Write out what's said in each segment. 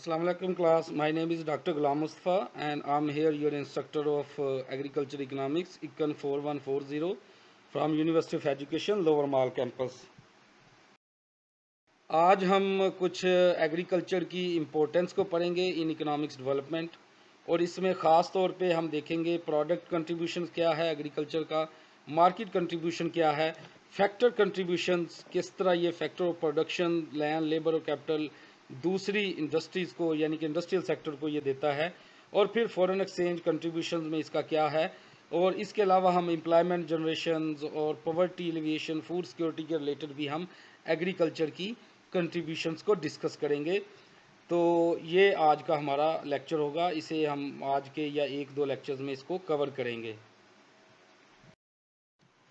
Assalamu alaikum class. My name is Dr. Ghulam Mustafa and I'm here your instructor of Agriculture Economics Econ 4140 from University of Education Lower Mall campus. आज हम कुछ agriculture की importance को पढ़ेंगे in economics development और इसमें ख़ास तौर पे हम देखेंगे प्रोडक्ट कंट्रीब्यूशन क्या है एग्रीकल्चर का, मार्केट कंट्रीब्यूशन क्या है, फैक्टर कंट्रीब्यूशंस किस तरह ये factor of production land labour और कैपिटल दूसरी इंडस्ट्रीज़ को यानी कि इंडस्ट्रियल सेक्टर को ये देता है, और फिर फॉरेन एक्सचेंज कंट्रीब्यूशन में इसका क्या है, और इसके अलावा हम एम्प्लॉयमेंट जनरेशन और पॉवर्टी एलिविएशन फूड सिक्योरिटी के रिलेटेड भी हम एग्रीकल्चर की कंट्रीब्यूशंस को डिस्कस करेंगे। तो ये आज का हमारा लेक्चर होगा, इसे हम आज के या एक दो लेक्चर्स में इसको कवर करेंगे।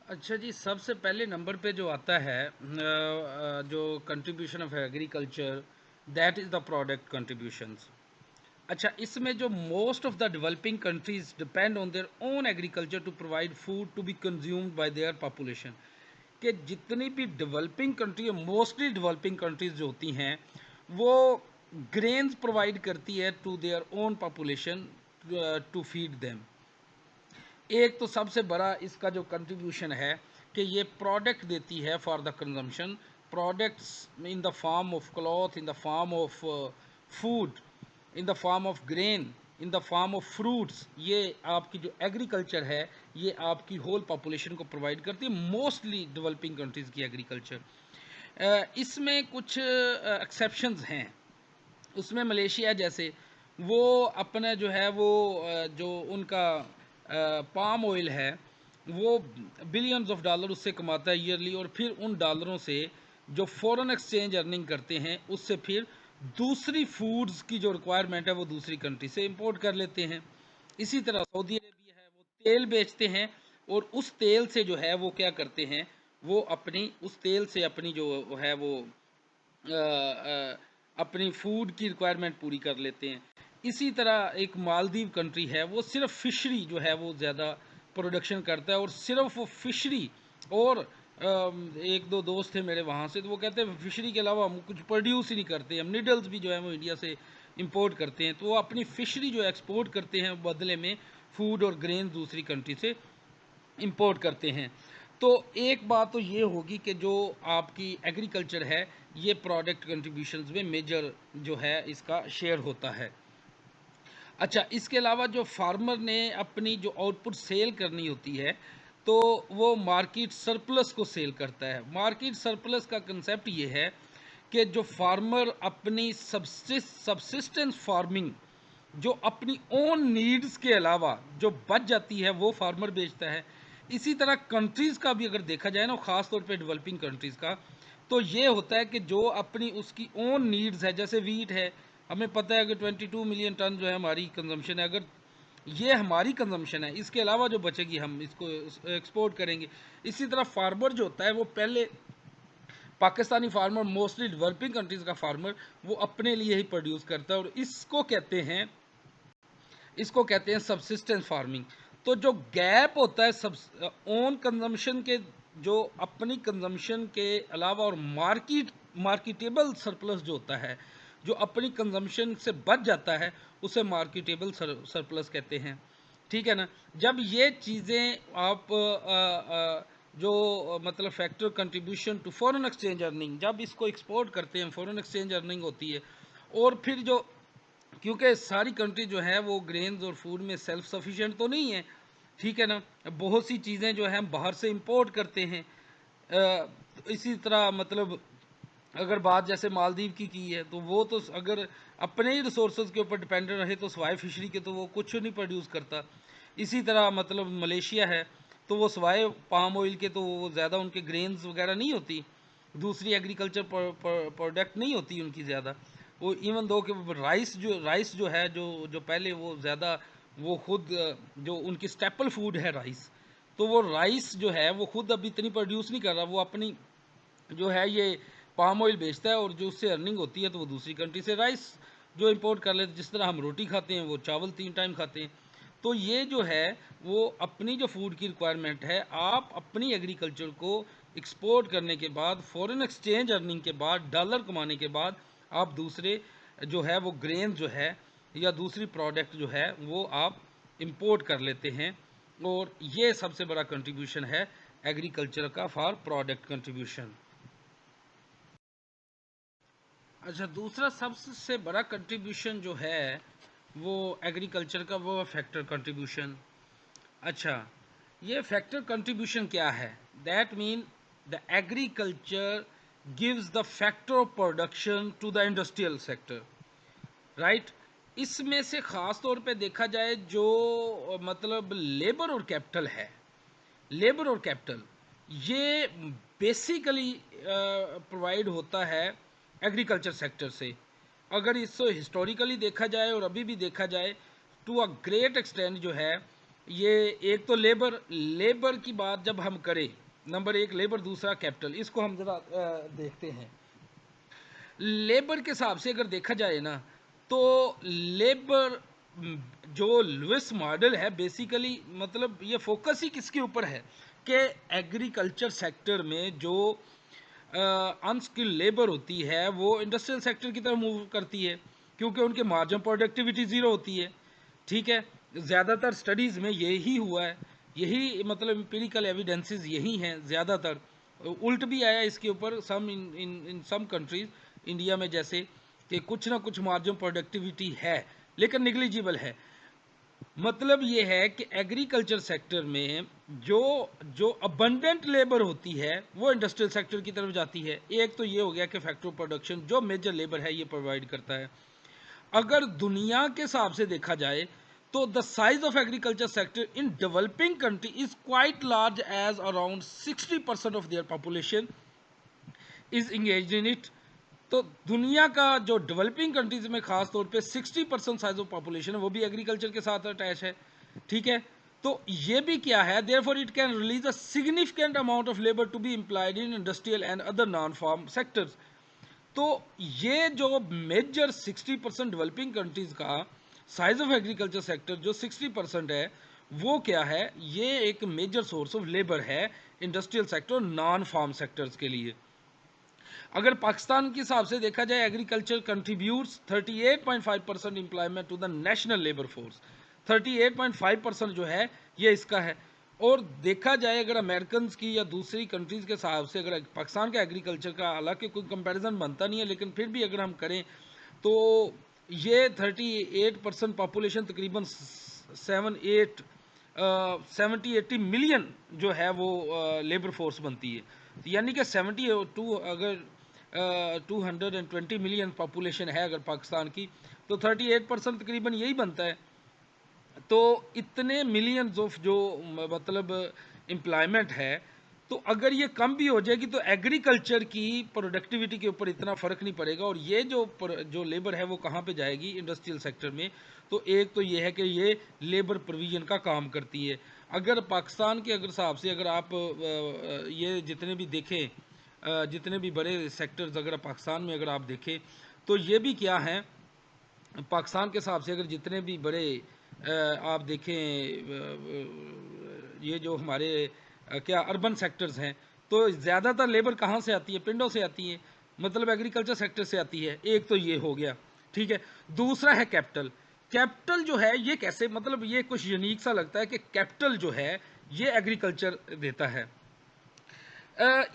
अच्छा जी, सबसे पहले नंबर पे जो आता है जो contribution of agriculture, that is the product contributions. अच्छा, इसमें जो most of the developing countries depend on their own agriculture to provide food to be consumed by their population. कि जितनी भी developing country, mostly developing countries जो होती हैं, वो ग्रेन्स प्रोवाइड करती है to their own population to feed them. एक तो सबसे बड़ा इसका जो कंट्रीब्यूशन है कि ये प्रोडक्ट देती है for the consumption, products in the form of cloth, in the form of food, in the form of grain, in the form of fruits. ये आपकी जो एग्रीकल्चर है ये आपकी होल पॉपुलेशन को प्रोवाइड करती है, मोस्टली डेवलपिंग कंट्रीज़ की एग्रीकल्चर। इसमें कुछ एक्सेप्शंस हैं। उसमें मलेशिया जैसे, वो अपना जो है वो जो उनका पाम ऑयल है वो बिलियंस ऑफ डॉलर उससे कमाता है ईयरली, और फिर उन डॉलरों से जो फॉरेन एक्सचेंज अर्निंग करते हैं उससे फिर दूसरी फूड्स की जो रिक्वायरमेंट है वो दूसरी कंट्री से इंपोर्ट कर लेते हैं। इसी तरह सऊदी अरेबिया है, वो तेल बेचते हैं और उस तेल से जो है वो क्या करते हैं, वो अपनी उस तेल से अपनी जो है वो अपनी फूड की रिक्वायरमेंट पूरी कर लेते हैं। इसी तरह एक मालदीव कंट्री है, वो सिर्फ फिशरी जो है वो ज़्यादा प्रोडक्शन करता है, और सिर्फ वो फिशरी और एक दो दोस्त थे मेरे वहाँ से, तो वो कहते हैं फिशरी के अलावा हम कुछ प्रोड्यूस ही नहीं करते, हम निडल्स भी जो है वो इंडिया से इंपोर्ट करते हैं। तो वो अपनी फिशरी जो एक्सपोर्ट करते हैं बदले में फूड और ग्रेन दूसरी कंट्री से इंपोर्ट करते हैं। तो एक बात तो ये होगी कि जो आपकी एग्रीकल्चर है ये प्रोडक्ट कंट्रीब्यूशंस में मेजर जो है इसका शेयर होता है। अच्छा, इसके अलावा जो फार्मर ने अपनी जो आउटपुट सेल करनी होती है तो वो मार्केट सरप्लस को सेल करता है। मार्केट सरप्लस का कंसेप्ट ये है कि जो फार्मर अपनी सबसिस्टेंस फार्मिंग जो अपनी ओन नीड्स के अलावा जो बच जाती है वो फार्मर बेचता है। इसी तरह कंट्रीज़ का भी अगर देखा जाए ना, ख़ास तौर पे डेवलपिंग कंट्रीज़ का, तो ये होता है कि जो अपनी उसकी ओन नीड्स है, जैसे वीट है, हमें पता है कि 22 मिलियन टन जो है हमारी कंजम्पशन है, अगर ये हमारी कंजम्पशन है इसके अलावा जो बचेगी हम इसको एक्सपोर्ट करेंगे। इसी तरह फार्मर जो होता है वो पहले Pakistani farmer, mostly developing countries का फार्मर, वो अपने लिए ही प्रोड्यूस करता है, और इसको कहते हैं सबसिस्टेंस फार्मिंग। तो जो गैप होता है सब ओन कंजम्पशन के, जो अपनी कंजम्पशन के अलावा, और मार्केटेबल सरप्लस जो होता है, जो अपनी कंजम्पशन से बच जाता है, उसे मार्केटेबल सरप्लस कहते हैं। ठीक है ना। जब ये चीज़ें आप जो मतलब factor contribution to foreign exchange earning, जब इसको एक्सपोर्ट करते हैं फॉरेन एक्सचेंज अर्निंग होती है, और फिर जो, क्योंकि सारी कंट्री जो है वो ग्रेन्स और फूड में सेल्फ सफिशिएंट तो नहीं है, ठीक है ना, बहुत सी चीज़ें जो है हम बाहर से इंपोर्ट करते हैं। इसी तरह मतलब अगर बात जैसे मालदीव की है, तो वो तो अगर अपने ही रिसोर्सेज के ऊपर डिपेंडेंट रहे तो सवाए फिशरी के तो वो कुछ नहीं प्रोड्यूस करता। इसी तरह मतलब मलेशिया है, तो वो सवाए पाम ऑयल के तो वो ज़्यादा उनके ग्रेन्स वगैरह नहीं होती, दूसरी एग्रीकल्चर प्रोडक्ट नहीं होती उनकी ज़्यादा। वो इवन दो कि राइस जो है, जो पहले वो ज़्यादा, वो खुद जो उनकी स्टेपल फूड है राइस, तो वो राइस जो है वो खुद अभी इतनी प्रोड्यूस नहीं कर रहा, वो अपनी जो है ये पाम ऑयल बेचता है, और जो उससे अर्निंग होती है तो वो दूसरी कंट्री से राइस जो इंपोर्ट कर लेते हैं। जिस तरह हम रोटी खाते हैं वो चावल 3 टाइम खाते हैं। तो ये जो है वो अपनी जो फूड की रिक्वायरमेंट है, आप अपनी एग्रीकल्चर को एक्सपोर्ट करने के बाद, फॉरेन एक्सचेंज अर्निंग के बाद, डॉलर कमाने के बाद, आप दूसरे जो है वो ग्रेन जो है या दूसरी प्रोडक्ट जो है वो आप इंपोर्ट कर लेते हैं, और ये सबसे बड़ा कंट्रीब्यूशन है एग्रीकल्चर का फॉर प्रोडक्ट कंट्रीब्यूशन। अच्छा, दूसरा सबसे बड़ा कंट्रीब्यूशन जो है वो एग्रीकल्चर का, वो फैक्टर कंट्रीब्यूशन। अच्छा, ये फैक्टर कंट्रीब्यूशन क्या है? That mean the agriculture gives the factor of production to the industrial sector, right. इसमें से ख़ास तौर पे देखा जाए जो मतलब लेबर और कैपिटल है, लेबर और कैपिटल ये बेसिकली प्रोवाइड होता है एग्रीकल्चर सेक्टर से। अगर इसको हिस्टोरिकली देखा जाए और अभी भी देखा जाए, टू अ ग्रेट एक्सटेंट जो है ये, एक तो लेबर, लेबर की बात जब हम करें, नंबर एक लेबर, दूसरा कैपिटल, इसको हम ज़रा देखते हैं। लेबर के हिसाब से अगर देखा जाए ना, तो लेबर जो लुइस मॉडल है बेसिकली, मतलब ये फोकस ही किसके ऊपर है कि एग्रीकल्चर सेक्टर में जो अनस्किल्ड लेबर होती है वो इंडस्ट्रियल सेक्टर की तरफ मूव करती है, क्योंकि उनके मार्जिन प्रोडक्टिविटी ज़ीरो होती है। ठीक है, ज़्यादातर स्टडीज़ में यही हुआ है, यही मतलब एम्पिरिकल एविडेंसेस यही हैं ज़्यादातर। उल्ट भी आया इसके ऊपर, सम इन सम कंट्रीज, इंडिया में जैसे, कि कुछ ना कुछ मार्जिन प्रोडक्टिविटी है लेकिन निग्लिजिबल है। मतलब ये है कि एग्रीकल्चर सेक्टर में जो जो अबंडेंट लेबर होती है वो इंडस्ट्रियल सेक्टर की तरफ जाती है। एक तो ये हो गया कि फैक्ट्री प्रोडक्शन जो मेजर लेबर है ये प्रोवाइड करता है। अगर दुनिया के हिसाब से देखा जाए तो the size of agriculture sector in developing country is quite large, as around 60% of their population is engage in it. तो दुनिया का जो डेवलपिंग कंट्रीज में खास तौर पे 60% साइज ऑफ पॉपुलेशन है वो भी एग्रीकल्चर के साथ अटैच है। ठीक है, तो ये भी क्या है, therefore it can release a significant amount of labour to be employed in industrial and other non farm sectors. तो ये जो मेजर 60% डेवलपिंग कंट्रीज का साइज ऑफ एग्रीकल्चर सेक्टर जो 60% है, वो क्या है, ये एक मेजर सोर्स ऑफ लेबर है industrial sector, non farm sectors के लिए। अगर पाकिस्तान के हिसाब से देखा जाए, agriculture contributes 38.5% employment to the national labour force. 38.5% जो है ये इसका है। और देखा जाए अगर अमेरिकन की या दूसरी कंट्रीज़ के हिसाब से, अगर पाकिस्तान का एग्रीकल्चर का हालांकि कोई कंपैरिजन बनता नहीं है, लेकिन फिर भी अगर हम करें तो ये 38% पॉपुलेशन तकरीबन 70-80 मिलियन जो है वो लेबर फोर्स बनती है। तो यानी कि 72, अगर 220 मिलियन पॉपुलेशन है अगर पाकिस्तान की, तो 38% तकरीबन यही बनता है। तो इतने मिलियंस ऑफ जो मतलब एम्प्लॉयमेंट है, तो अगर ये कम भी हो जाएगी तो एग्रीकल्चर की प्रोडक्टिविटी के ऊपर इतना फ़र्क नहीं पड़ेगा। और ये जो लेबर है वो कहाँ पे जाएगी, इंडस्ट्रियल सेक्टर में। तो एक तो ये है कि ये लेबर प्रोविज़न का काम करती है। अगर पाकिस्तान के अगर हिसाब से अगर आप ये जितने भी देखें, जितने भी बड़े सेक्टर्स अगर पाकिस्तान में अगर आप देखें, तो ये भी क्या हैं, पाकिस्तान के हिसाब से अगर जितने भी बड़े आप देखें, ये जो हमारे क्या अर्बन सेक्टर्स हैं, तो ज़्यादातर लेबर कहाँ से आती है, पिंडों से आती है, मतलब एग्रीकल्चर सेक्टर से आती है। एक तो ये हो गया, ठीक है। दूसरा है कैपिटल। कैपिटल जो है ये कैसे, मतलब ये कुछ यूनिक सा लगता है कि कैपिटल जो है ये एग्रीकल्चर देता है।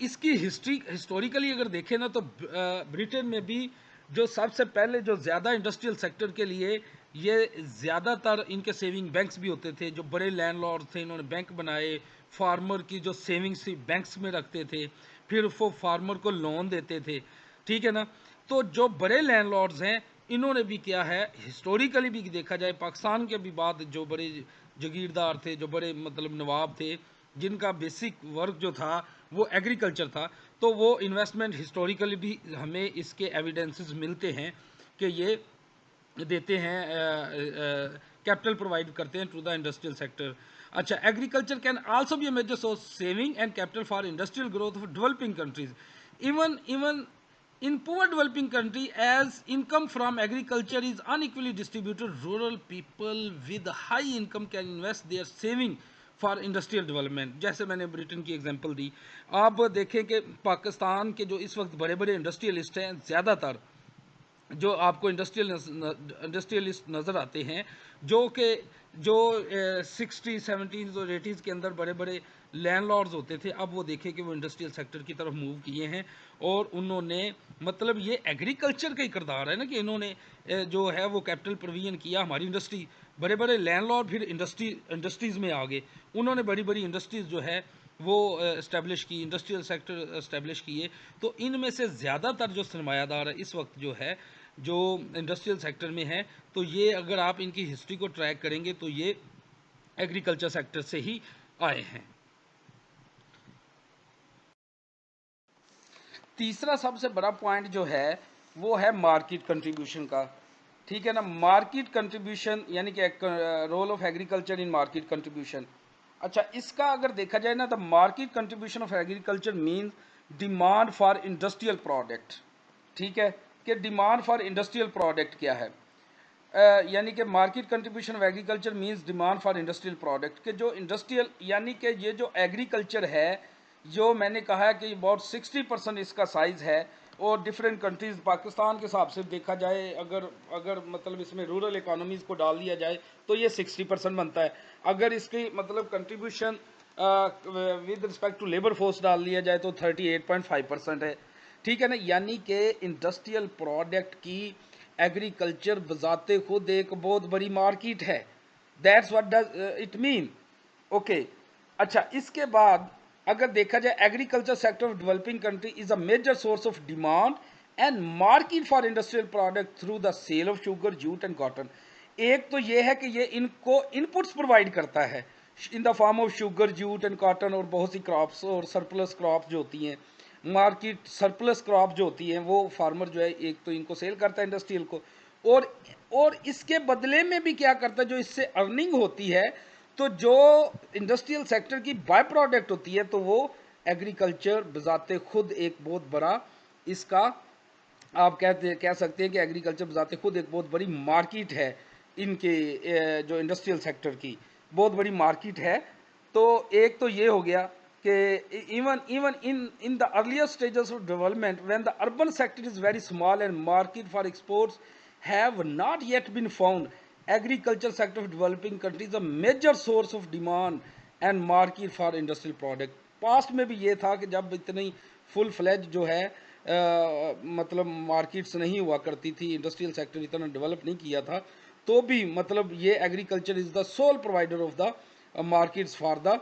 इसकी हिस्टोरिकली अगर देखें ना, तो ब्रिटेन में भी जो सबसे पहले जो ज़्यादा इंडस्ट्रियल सेक्टर के लिए ये ज़्यादातर इनके सेविंग बैंक्स भी होते थे। जो बड़े लैंडलॉर्ड थे इन्होंने बैंक बनाए, फार्मर की जो सेविंग्स थी बैंक्स में रखते थे, फिर वो फार्मर को लोन देते थे। ठीक है ना, तो जो बड़े लैंडलॉर्ड्स हैं इन्होंने भी क्या है, हिस्टोरिकली भी देखा जाए, पाकिस्तान के भी बाद जो बड़े जागीरदार थे, जो बड़े मतलब नवाब थे, जिनका बेसिक वर्क जो था वो एग्रीकल्चर था, तो वो इन्वेस्टमेंट हिस्टोरिकली भी हमें इसके एविडेंसेस मिलते हैं कि ये देते हैं, कैपिटल प्रोवाइड करते हैं टू द इंडस्ट्रियल सेक्टर। अच्छा, agriculture can also be a major source saving and capital for industrial growth of developing countries. Even in poor developing country, as income from agriculture is unequally distributed, rural people with high income can invest their saving for industrial development. जैसे मैंने Britain की example दी, आप देखें कि पाकिस्तान के जो इस वक्त बड़े बड़े इंडस्ट्रियलिस्ट हैं, ज़्यादातर जो आपको इंडस्ट्रियलिस्ट नज़र आते हैं, जो कि जो 60 70s और 80s के अंदर बड़े बड़े लैंडलॉर्ड्स होते थे, अब वो देखें कि वो इंडस्ट्रियल सेक्टर की तरफ मूव किए हैं। और उन्होंने, मतलब ये एग्रीकल्चर का ही किरदार है ना कि इन्होंने जो है वो कैपिटल प्रोविजन किया, हमारी इंडस्ट्री, बड़े बड़े लैंडलॉर्ड फिर इंडस्ट्रीज़ में आ गए, उन्होंने बड़ी बड़ी इंडस्ट्रीज़ जो है वो इस्टेब्लिश की, इंडस्ट्रियल सेक्टर इस्टेब्लिश किए। तो इनमें से ज़्यादातर जो सरमायादार है इस वक्त जो है, जो इंडस्ट्रियल सेक्टर में है, तो ये अगर आप इनकी हिस्ट्री को ट्रैक करेंगे तो ये एग्रीकल्चर सेक्टर से ही आए हैं। तीसरा सबसे बड़ा पॉइंट जो है वो है मार्केट कंट्रीब्यूशन का। ठीक है ना, मार्केट कंट्रीब्यूशन यानी कि role of agriculture in market contribution. अच्छा, इसका अगर देखा जाए ना, तो market contribution of agriculture means demand for industrial product. ठीक है, कि डिमांड फॉर इंडस्ट्रियल प्रोडक्ट क्या है। यानी कि market contribution of agriculture means demand for industrial product, के जो इंडस्ट्रियल यानी कि ये जो एग्रीकल्चर है, जो मैंने कहा है कि अबाउट 60% इसका साइज़ है। और डिफरेंट कंट्रीज़, पाकिस्तान के हिसाब से देखा जाए, अगर अगर मतलब इसमें रूरल इकोनॉमीज़ को डाल दिया जाए तो ये 60% बनता है। अगर इसकी मतलब contribution with respect to labour force डाल दिया जाए तो 38.5% है। ठीक है ना, यानी कि इंडस्ट्रियल प्रोडक्ट की एग्रीकल्चर बजाते खुद एक बहुत बड़ी मार्केट है। That's what does it mean. Okay, अच्छा, इसके बाद अगर देखा जाए, agriculture sector of developing country is a major source of demand and market for industrial product through the sale of sugar, jute and cotton. एक तो ये है कि ये इनको इनपुट्स प्रोवाइड करता है in the form of sugar, jute and cotton, और बहुत सी क्रॉप्स और सरप्लस क्रॉप्स जो होती हैं, मार्केट सरप्लस क्रॉप जो होती हैं, वो फार्मर जो है एक तो इनको सेल करता है इंडस्ट्रियल को, और और इसके बदले में भी क्या करता है, जो इससे अर्निंग होती है, तो जो इंडस्ट्रियल सेक्टर की बाय प्रोडक्ट होती है, तो वो एग्रीकल्चर बजाते खुद एक बहुत बड़ा इसका, आप कह सकते हैं कि एग्रीकल्चर बजाते खुद एक बहुत बड़ी मार्केट है। इनके जो इंडस्ट्रियल सेक्टर की बहुत बड़ी मार्केट है। तो एक तो ये हो गया कि even even in the earlier stages of development when the urban sector is very small and market for exports have not yet been found, agriculture sector of developing countries a major source of demand and market for industrial product. Past में भी ये था कि जब इतनी full fledge जो है मतलब मार्केट्स नहीं हुआ करती थी, इंडस्ट्रियल सेक्टर इतना डेवलप नहीं किया था, तो भी मतलब ये agriculture is the sole provider of the markets for the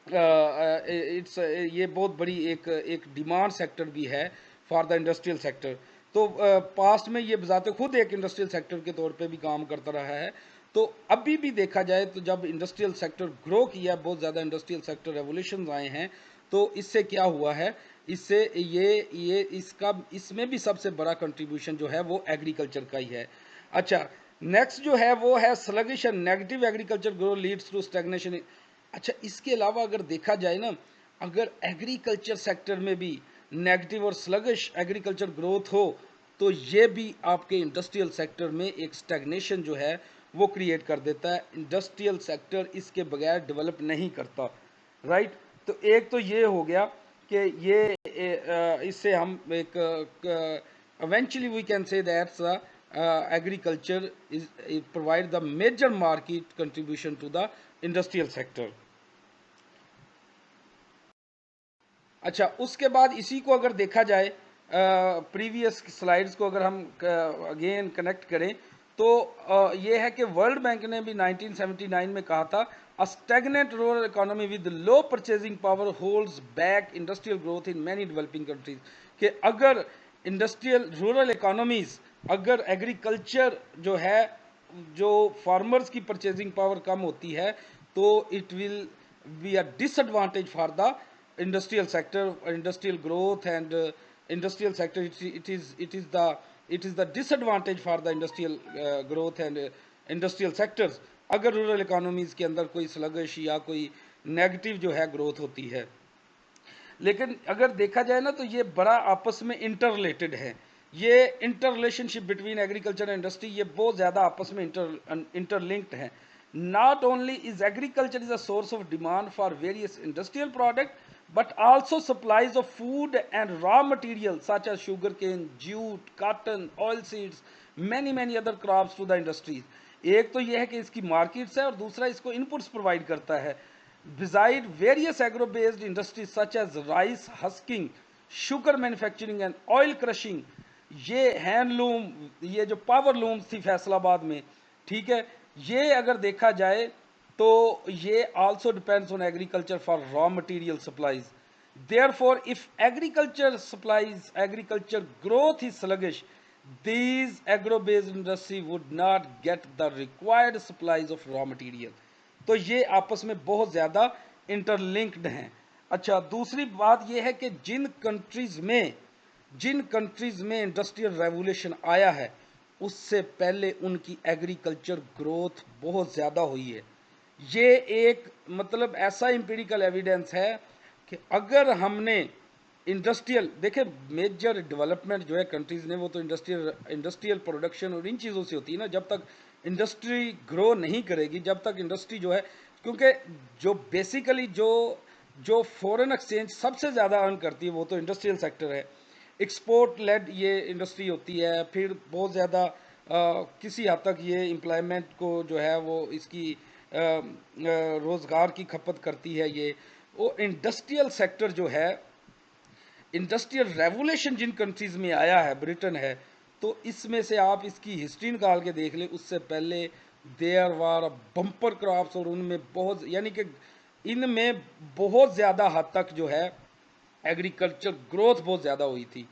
its, ये बहुत बड़ी एक एक डिमांड सेक्टर भी है फॉर द इंडस्ट्रियल सेक्टर। तो पास्ट में ये बजाते खुद एक इंडस्ट्रियल सेक्टर के तौर पे भी काम करता रहा है। तो अभी भी देखा जाए तो जब इंडस्ट्रियल सेक्टर ग्रो किया, बहुत ज़्यादा इंडस्ट्रियल सेक्टर रेवोल्यूशन आए हैं, तो इससे क्या हुआ है, इससे ये इसका इसमें भी सबसे बड़ा कंट्रीब्यूशन जो है वो एग्रीकल्चर का ही है। अच्छा, नेक्स्ट जो है वो है sluggish and negative agriculture grow leads to stagnation. अच्छा, इसके अलावा अगर देखा जाए ना, अगर एग्रीकल्चर सेक्टर में भी नेगेटिव और स्लगिश एग्रीकल्चर ग्रोथ हो, तो ये भी आपके इंडस्ट्रियल सेक्टर में एक स्टैग्नेशन जो है वो क्रिएट कर देता है। इंडस्ट्रियल सेक्टर इसके बगैर डेवलप नहीं करता, राइट। तो एक तो ये हो गया कि ये इससे हम एक eventually we can say that agriculture is it provide the major market contribution to the industrial sector। अच्छा, उसके बाद इसी को अगर देखा जाए, प्रीवियस स्लाइड्स को अगर हम अगेन कनेक्ट करें, तो ये है कि वर्ल्ड बैंक ने भी 1979 में कहा था, a stagnant rural economy with low purchasing power holds back industrial growth in many developing countries. कि अगर इंडस्ट्रियल रूरल इकोनॉमीज, अगर एग्रीकल्चर जो है, जो फार्मर्स की परचेजिंग पावर कम होती है, तो it will be a disadvantage for the industrial sector, industrial growth, and industrial sector. It is the disadvantage for the industrial growth and industrial sectors, अगर rural economies के अंदर कोई स्लगिश या कोई नेगेटिव जो है ग्रोथ होती है। लेकिन अगर देखा जाए ना, तो ये बड़ा आपस में इंटर रिलेटेड है। ये inter relationship between agriculture and industry ये बहुत ज़्यादा आपस में इंटरलिंक्ड है। Not only is agriculture is a source of demand for various industrial product, but also supplies of food and raw materials such as sugarcane, jute, cotton, oilseeds, many other crops to the industries। एक तो यह है कि इसकी markets है और दूसरा इसको इनपुट्स प्रोवाइड करता है। Beside various agro based industries such as rice husking, sugar manufacturing and oil crushing, ये हैंडलूम, ये जो पावर लूम्स थी फैसलाबाद में, ठीक है, ये अगर देखा जाए तो ये also depends on agriculture for raw material supplies. Therefore, if agriculture growth is sluggish, these agro-based industry would not get the required supplies of raw material। तो ये आपस में बहुत ज़्यादा इंटरलिंक्ड हैं। अच्छा, दूसरी बात ये है कि जिन कंट्रीज़ में इंडस्ट्रियल रेवोल्यूशन आया है उससे पहले उनकी एग्रीकल्चर ग्रोथ बहुत ज़्यादा हुई है। ये एक मतलब ऐसा एम्पिरिकल एविडेंस है कि अगर हमने इंडस्ट्रियल देखे, मेजर डेवलपमेंट जो है कंट्रीज़ ने वो तो इंडस्ट्रियल प्रोडक्शन और इन चीज़ों से होती है ना। जब तक इंडस्ट्री ग्रो नहीं करेगी, जब तक इंडस्ट्री जो है, क्योंकि जो बेसिकली जो फॉरेन एक्सचेंज सबसे ज़्यादा अर्न करती है वो तो इंडस्ट्रियल सेक्टर है। एक्सपोर्ट लेड ये इंडस्ट्री होती है, फिर बहुत ज़्यादा किसी हद तक ये एम्प्लॉयमेंट को जो है वो इसकी रोज़गार की खपत करती है। ये वो इंडस्ट्रियल सेक्टर जो है, इंडस्ट्रियल रेवोल्यूशन जिन कंट्रीज़ में आया है, ब्रिटेन है, तो इसमें से आप इसकी हिस्ट्री निकाल के देख लें, उससे पहले देयर वार बम्पर क्रॉप्स और उनमें बहुत, यानी कि इनमें बहुत ज़्यादा हद तक जो है एग्रीकल्चर ग्रोथ बहुत ज़्यादा हुई थी।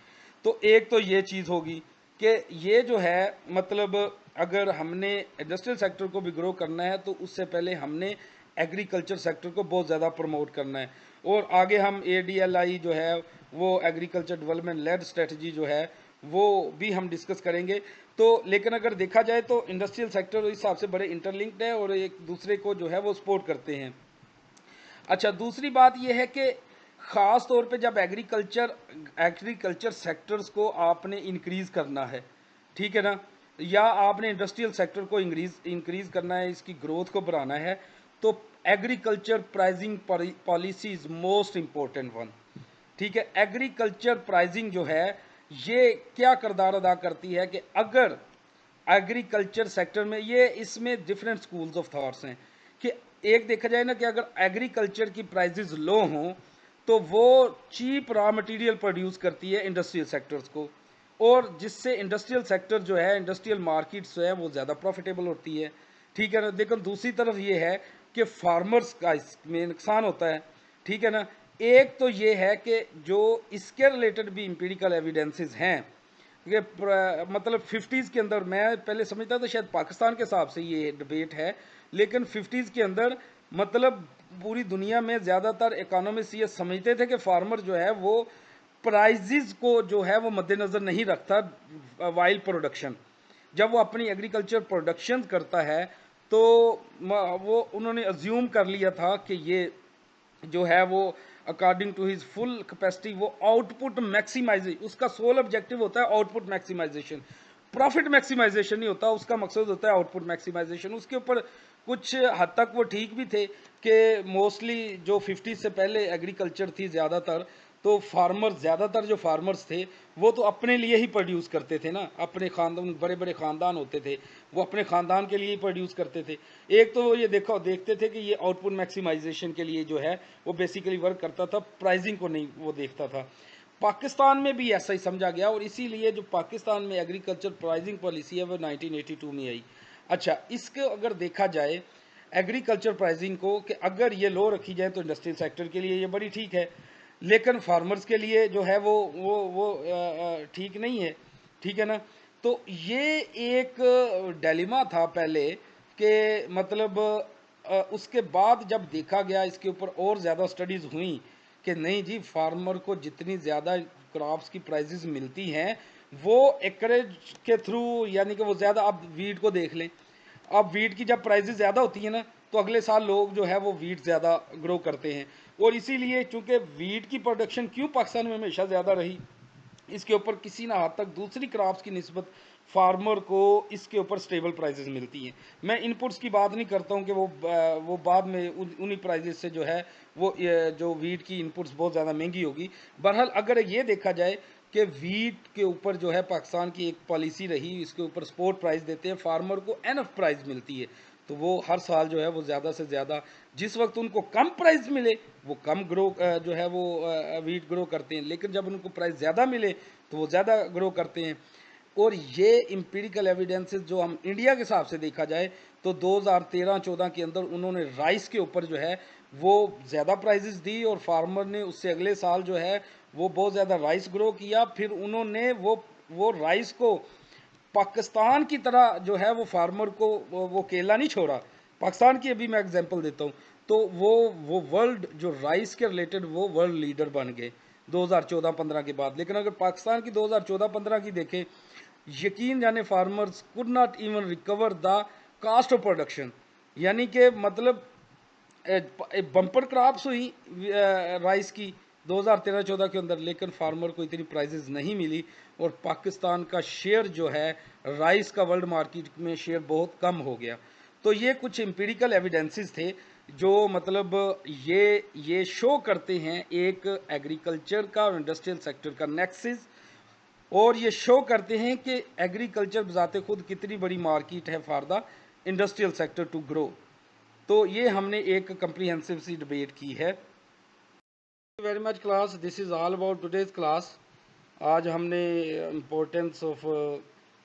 तो एक तो ये चीज़ होगी कि ये जो है मतलब अगर हमने इंडस्ट्रियल सेक्टर को भी ग्रो करना है तो उससे पहले हमने एग्रीकल्चर सेक्टर को बहुत ज़्यादा प्रमोट करना है। और आगे हम ADLI जो है वो एग्रीकल्चर डेवलपमेंट लेड स्ट्रेटजी जो है वो भी हम डिस्कस करेंगे। तो लेकिन अगर देखा जाए तो इंडस्ट्रियल सेक्टर इस हिसाब से बड़े इंटरलिंक्ड है और एक दूसरे को जो है वो सपोर्ट करते हैं। अच्छा, दूसरी बात यह है कि ख़ास तौर पे जब एग्रीकल्चर सेक्टर्स को आपने इंक्रीज़ करना है, ठीक है ना, या आपने इंडस्ट्रियल सेक्टर को इंक्रीज़ करना है, इसकी ग्रोथ को बढ़ाना है, तो agriculture pricing policy is most important one. ठीक है, एग्रीकल्चर प्राइजिंग जो है ये क्या किरदार अदा करती है कि अगर एग्रीकल्चर सेक्टर में, ये इसमें डिफरेंट स्कूल्स ऑफ थॉट्स हैं कि एक देखा जाए ना कि अगर एग्रीकल्चर की प्राइजेस लो हों तो वो चीप रॉ मटेरियल प्रोड्यूस करती है इंडस्ट्रियल सेक्टर्स को, और जिससे इंडस्ट्रियल सेक्टर जो है, इंडस्ट्रियल मार्केट्स जो है वो ज़्यादा प्रॉफिटेबल होती है। ठीक है ना, लेकिन दूसरी तरफ ये है कि फार्मर्स का इसमें नुकसान होता है। ठीक है ना, एक तो ये है कि जो इसके रिलेटेड भी एम्पिरिकल एविडेंसेस हैं कि मतलब 50s के अंदर, मैं पहले समझता था शायद पाकिस्तान के हिसाब से ये डिबेट है, लेकिन 50s के अंदर मतलब पूरी दुनिया में ज़्यादातर इकोनॉमिस्ट ये समझते थे कि फार्मर जो है वो प्राइजेस को जो है वो मद्देनज़र नहीं रखता वाइल्ड प्रोडक्शन। जब वो अपनी एग्रीकल्चर प्रोडक्शन करता है तो वो उन्होंने अज्यूम कर लिया था कि ये जो है वो according to his full capacity वो आउटपुट मैक्सिमाइजेशन, उसका सोल ऑब्जेक्टिव होता है आउटपुट मैक्सिमाइजेशन, प्रॉफिट मैक्सिमाइजेशन नहीं होता, उसका मकसद होता है आउटपुट मैक्सिमाइजेशन। उसके ऊपर कुछ हद तक वो ठीक भी थे कि मोस्टली जो 50 से पहले एग्रीकल्चर थी ज़्यादातर, तो ज़्यादातर जो फार्मर्स थे वो तो अपने लिए ही प्रोड्यूस करते थे ना, अपने खानदान, बड़े बड़े ख़ानदान होते थे, वो अपने ख़ानदान के लिए ही प्रोड्यूस करते थे। एक तो वो ये देखते थे कि ये आउटपुट मैक्सिमाइजेशन के लिए जो है वो बेसिकली वर्क करता था, प्राइजिंग को नहीं वो देखता था। पाकिस्तान में भी ऐसा ही समझा गया और इसीलिए जो पाकिस्तान में एग्रीकल्चर प्राइजिंग पॉलिसी है वो 1982 में आई। अच्छा, इसको अगर देखा जाए एग्रीकल्चर प्राइजिंग को कि अगर ये लो रखी जाए तो इंडस्ट्रियल सेक्टर के लिए ये बड़ी ठीक है, लेकिन फार्मर्स के लिए जो है वो ठीक नहीं है। ठीक है ना, तो ये एक डिलेमा था पहले कि मतलब उसके बाद जब देखा गया इसके ऊपर और ज़्यादा स्टडीज़ हुई कि नहीं जी, फार्मर को जितनी ज़्यादा क्रॉप्स की प्राइजेस मिलती हैं वो एकरेज के थ्रू, यानी कि वो ज़्यादा, आप वीट को देख लें, अब वीट की जब प्राइजेस ज़्यादा होती है ना तो अगले साल लोग जो है वो वीट ज़्यादा ग्रो करते हैं। और इसीलिए चूंकि वीट की प्रोडक्शन क्यों पाकिस्तान में हमेशा ज़्यादा रही, इसके ऊपर किसी ना हद तक दूसरी क्रॉप्स की निस्बत फार्मर को इसके ऊपर स्टेबल प्राइसेस मिलती हैं। मैं इनपुट्स की बात नहीं करता हूँ कि वो बाद में उन्हीं प्राइसेस से जो है वो जो वीट की इनपुट्स बहुत ज़्यादा महंगी होगी। बहरहाल अगर ये देखा जाए कि वीट के ऊपर जो है पाकिस्तान की एक पॉलिसी रही, इसके ऊपर सपोर्ट प्राइस देते हैं, फार्मर को एनफ प्राइस मिलती है, तो वो हर साल जो है वो ज़्यादा से ज़्यादा, जिस वक्त उनको कम प्राइस मिले वो कम ग्रो जो है वो वीट ग्रो करते हैं, लेकिन जब उनको प्राइस ज़्यादा मिले तो वो ज़्यादा ग्रो करते हैं। और ये इम्पीरिकल एविडेंसेस जो हम इंडिया के हिसाब से देखा जाए तो 2013-14 के अंदर उन्होंने राइस के ऊपर जो है वो ज़्यादा प्राइजेस दी, और फार्मर ने उससे अगले साल जो है वो बहुत ज़्यादा राइस ग्रो किया। फिर उन्होंने वो राइस को पाकिस्तान की तरह जो है वो फार्मर को वो केला नहीं छोड़ा। पाकिस्तान की अभी मैं एग्जांपल देता हूँ, तो वो वर्ल्ड जो राइस के रिलेटेड वो वर्ल्ड लीडर बन गए 2014-15 के बाद। लेकिन अगर पाकिस्तान की 2014-15 की देखें, यकीन जाने farmers could not even recover the cost of production, यानी कि मतलब बम्पर क्रॉप्स हुई राइस की 2013-14 के अंदर, लेकिन फार्मर को इतनी प्राइजेस नहीं मिली, और पाकिस्तान का शेयर जो है राइस का वर्ल्ड मार्केट में शेयर बहुत कम हो गया। तो ये कुछ एम्पिरिकल एविडेंसेस थे जो मतलब ये शो करते हैं एक एग्रीकल्चर का और इंडस्ट्रियल सेक्टर का नेक्सिस, और ये शो करते हैं कि एग्रीकल्चर बजाते खुद कितनी बड़ी मार्केट है for the industrial sector to grow. तो ये हमने एक कंप्रीहेंसिव सी डिबेट की है। Very much class, this is all about today's class. आज हमने इम्पोर्टेंस ऑफ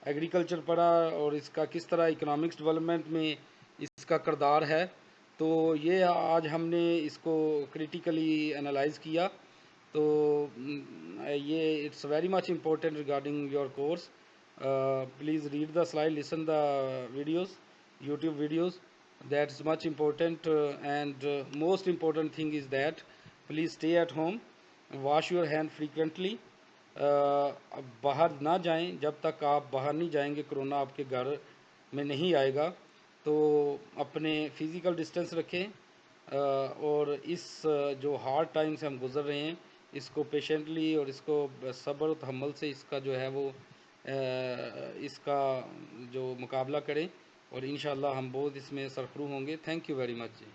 एग्रीकल्चर पढ़ा और इसका किस तरह इकोनॉमिक्स डेवलपमेंट में इसका किरदार है। तो ये आज हमने इसको क्रिटिकली एनालाइज किया। तो ये it's very much important regarding your course. Please read the slide, listen the videos, YouTube videos, that's much important, and most important thing is that please stay at home, wash your hand frequently, अब बाहर ना जाएं, जब तक आप बाहर नहीं जाएंगे कोरोना आपके घर में नहीं आएगा। तो अपने फिज़िकल डिस्टेंस रखें, और इस जो हार्ड टाइम से हम गुज़र रहे हैं इसको पेशेंटली और इसको सब्र और तहम्मुल से इसका जो है वो इसका जो मुकाबला करें, और इंशाल्लाह हम बहुत इसमें सरखरू होंगे। Thank you very much ji.